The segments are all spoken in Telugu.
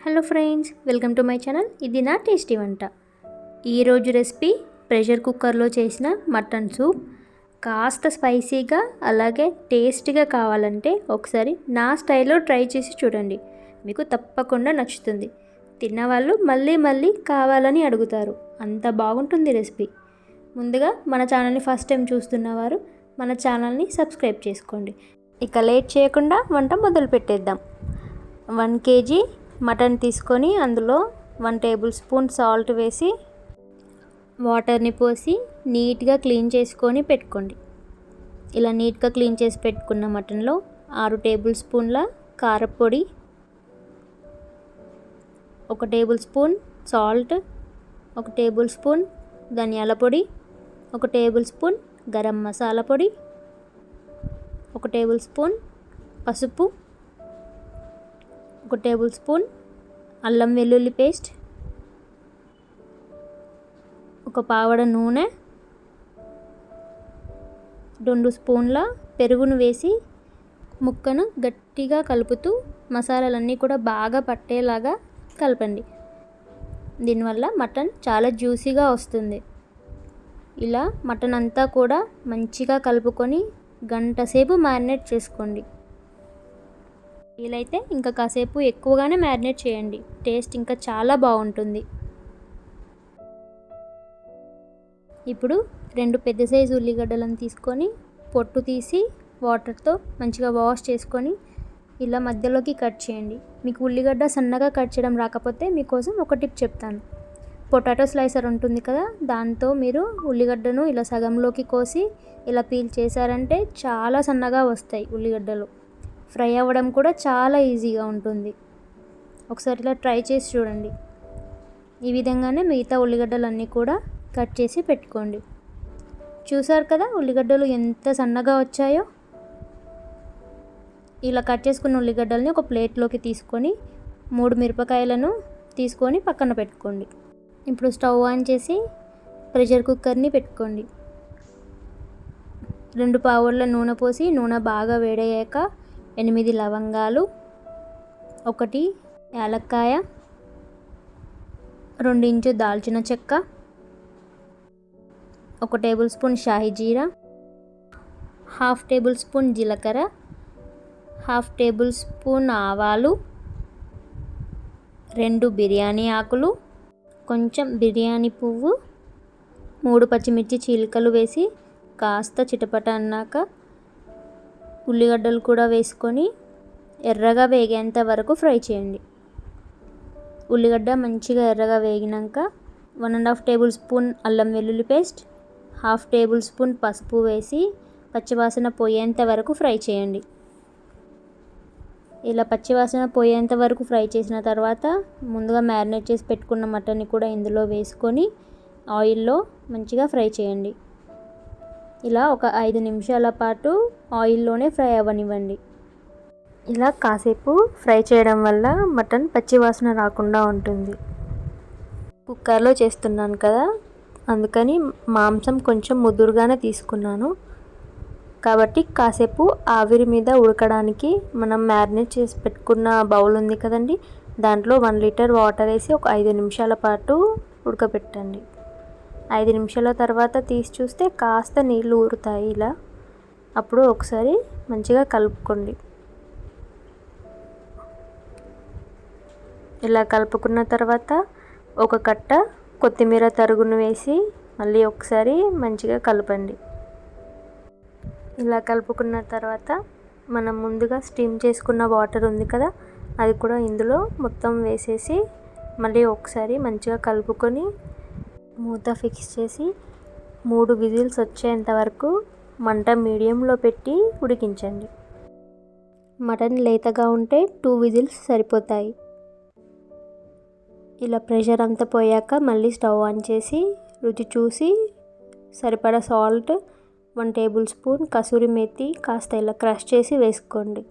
Hello friends, welcome to my channel. ఇది నా టేస్టీ వంట. ఈరోజు రెసిపీ ప్రెషర్ కుక్కర్లో చేసిన మటన్ సూప్. కాస్త స్పైసీగా అలాగే టేస్టీగా కావాలంటే ఒకసారి నా స్టైల్లో ట్రై చేసి చూడండి. మీకు తప్పకుండా నచ్చుతుంది. తిన్నవాళ్ళు మళ్ళీ మళ్ళీ కావాలని అడుగుతారు. అంత బాగుంటుంది రెసిపీ. ముందుగా మన ఛానల్ని ఫస్ట్ టైం చూస్తున్నవారు మన ఛానల్ని సబ్స్క్రైబ్ చేసుకోండి. ఇక లేట్ చేయకుండా వంట మొదలు పెట్టేద్దాం. 1 kg మటన్ తీసుకొని అందులో 1 టేబుల్ స్పూన్ సాల్ట్ వేసి వాటర్ని పోసి నీట్గా క్లీన్ చేసుకొని పెట్టుకోండి. ఇలా నీట్గా క్లీన్ చేసి పెట్టుకున్న మటన్లో 6 టేబుల్ స్పూన్ల కారపొడి, 1 table spoon salt, 1 table spoon ధనియాల పొడి, 1 టేబుల్ స్పూన్ గరం మసాలా పొడి, 1 టేబుల్ స్పూన్ పసుపు, 1 టేబుల్ స్పూన్ అల్లం వెల్లుల్లి పేస్ట్, 1 పావడ నూనె, 2 స్పూన్ల పెరుగును వేసి ముక్కను గట్టిగా కలుపుతూ మసాలాలన్నీ కూడా బాగా పట్టేలాగా కలపండి. దీనివల్ల మటన్ చాలా జ్యూసీగా వస్తుంది. ఇలా మటన్ అంతా కూడా మంచిగా కలుపుకొని గంట సేపు మ్యారినేట్ చేసుకోండి. వీలైతే ఇంకా కాసేపు ఎక్కువగానే మ్యారినేట్ చేయండి. టేస్ట్ ఇంకా చాలా బాగుంటుంది. ఇప్పుడు 2 పెద్ద సైజు ఉల్లిగడ్డలను తీసుకొని పొట్టు తీసి వాటర్తో మంచిగా వాష్ చేసుకొని ఇలా మధ్యలోకి కట్ చేయండి. మీకు ఉల్లిగడ్డ సన్నగా కట్ చేయడం రాకపోతే మీకోసం ఒక టిప్ చెప్తాను. పొటాటో స్లైసర్ ఉంటుంది కదా, దాంతో మీరు ఉల్లిగడ్డను ఇలా సగంలోకి కోసి ఇలా పీల్ చేశారంటే చాలా సన్నగా వస్తాయి ఉల్లిగడ్డలు. ఫ్రై అవ్వడం కూడా చాలా ఈజీగా ఉంటుంది. ఒకసారి ఇలా ట్రై చేసి చూడండి. ఈ విధంగానే మిగతా ఉల్లిగడ్డలన్నీ కూడా కట్ చేసి పెట్టుకోండి. చూసారు కదా ఉల్లిగడ్డలు ఎంత సన్నగా వచ్చాయో. ఇలా కట్ చేసుకున్న ఉల్లిగడ్డల్ని ఒక ప్లేట్లోకి తీసుకొని 3 మిరపకాయలను తీసుకొని పక్కన పెట్టుకోండి. ఇప్పుడు స్టవ్ ఆన్ చేసి ప్రెషర్ కుక్కర్ని పెట్టుకోండి. 2 పావుల నూనె పోసి నూనె బాగా వేడయ్యాక 8 లవంగాలు, 1 యాలక్కాయ, 2 ఇంచు దాల్చిన చెక్క, 1 టేబుల్ స్పూన్ షాహీ జీరా, 1/2 టేబుల్ స్పూన్ జీలకర్ర, 1/2 టేబుల్ స్పూన్ ఆవాలు, 2 బిర్యానీ ఆకులు, కొంచెం బిర్యానీ పువ్వు, 3 పచ్చిమిర్చి చీలికలు వేసి కాస్త చిటపట అన్నాక ఉల్లిగడ్డలు కూడా వేసుకొని ఎర్రగా వేగేంత వరకు ఫ్రై చేయండి. ఉల్లిగడ్డ మంచిగా ఎర్రగా వేగినాక 1.5 టేబుల్ స్పూన్ అల్లం వెల్లుల్లి పేస్ట్, 1/2 టేబుల్ స్పూన్ పసుపు వేసి పచ్చివాసన పోయేంత వరకు ఫ్రై చేయండి. ఇలా పచ్చివాసన పోయేంత వరకు ఫ్రై చేసిన తర్వాత ముందుగా మ్యారినేట్ చేసి పెట్టుకున్న మటన్ని కూడా ఇందులో వేసుకొని ఆయిల్లో మంచిగా ఫ్రై చేయండి. ఇలా ఒక 5 నిమిషాల పాటు ఆయిల్లోనే ఫ్రై అవ్వనివ్వండి. ఇలా కాసేపు ఫ్రై చేయడం వల్ల మటన్ పచ్చివాసన రాకుండా ఉంటుంది. కుక్కర్లో చేస్తున్నాను కదా, అందుకని మాంసం కొంచెం ముదురుగానే తీసుకున్నాను. కాబట్టి కాసేపు ఆవిరి మీద ఉడకడానికి మనం మ్యారినేట్ చేసి పెట్టుకున్న బౌల్ ఉంది కదండి, దాంట్లో 1 లీటర్ వాటర్ వేసి ఒక 5 నిమిషాల పాటు ఉడకబెట్టండి. 5 నిమిషాల తర్వాత తీసి చూస్తే కాస్త నీళ్ళు ఊరుతాయి. ఇలా అప్పుడు ఒకసారి మంచిగా కలుపుకోండి. ఇలా కలుపుకున్న తర్వాత ఒక కట్ట కొత్తిమీర తరుగును వేసి మళ్ళీ ఒకసారి మంచిగా కలపండి. ఇలా కలుపుకున్న తర్వాత మనం ముందుగా స్టీమ్ చేసుకున్న వాటర్ ఉంది కదా, అది కూడా ఇందులో మొత్తం వేసేసి మళ్ళీ ఒకసారి మంచిగా కలుపుకొని మూత ఫిక్స్ చేసి 3 విజిల్స్ వచ్చేంత వరకు మంట మీడియంలో పెట్టి ఉడికించండి. మటన్ లేతగా ఉంటే 2 విజిల్స్ సరిపోతాయి. ఇలా ప్రెషర్ అంతా పోయాక మళ్ళీ స్టవ్ ఆన్ చేసి రుచి చూసి సరిపడా salt, 1 table spoon kasuri methi కాస్త ఇలా క్రష్ చేసి వేసుకోండి.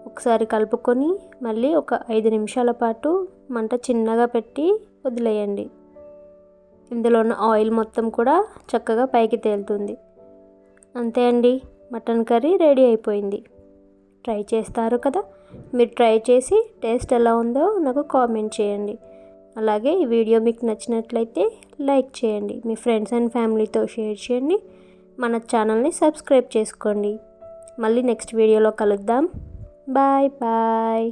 ఒకసారి కలుపుకొని మళ్ళీ ఒక 5 నిమిషాల పాటు మంట చిన్నగా పెట్టి వదిలేయండి. ఇందులో ఉన్న ఆయిల్ మొత్తం కూడా చక్కగా పైకి తేలుతుంది. అంతే అండి, మటన్ కర్రీ రెడీ అయిపోయింది. ట్రై చేస్తారు కదా. మీరు ట్రై చేసి టేస్ట్ ఎలా ఉందో నాకు కామెంట్ చేయండి. అలాగే ఈ వీడియో మీకు నచ్చినట్లయితే లైక్ చేయండి, మీ ఫ్రెండ్స్ అండ్ ఫ్యామిలీతో షేర్ చేయండి, మన ఛానల్ని సబ్స్క్రైబ్ చేసుకోండి. మళ్ళీ నెక్స్ట్ వీడియోలో కలుద్దాం. Bye bye.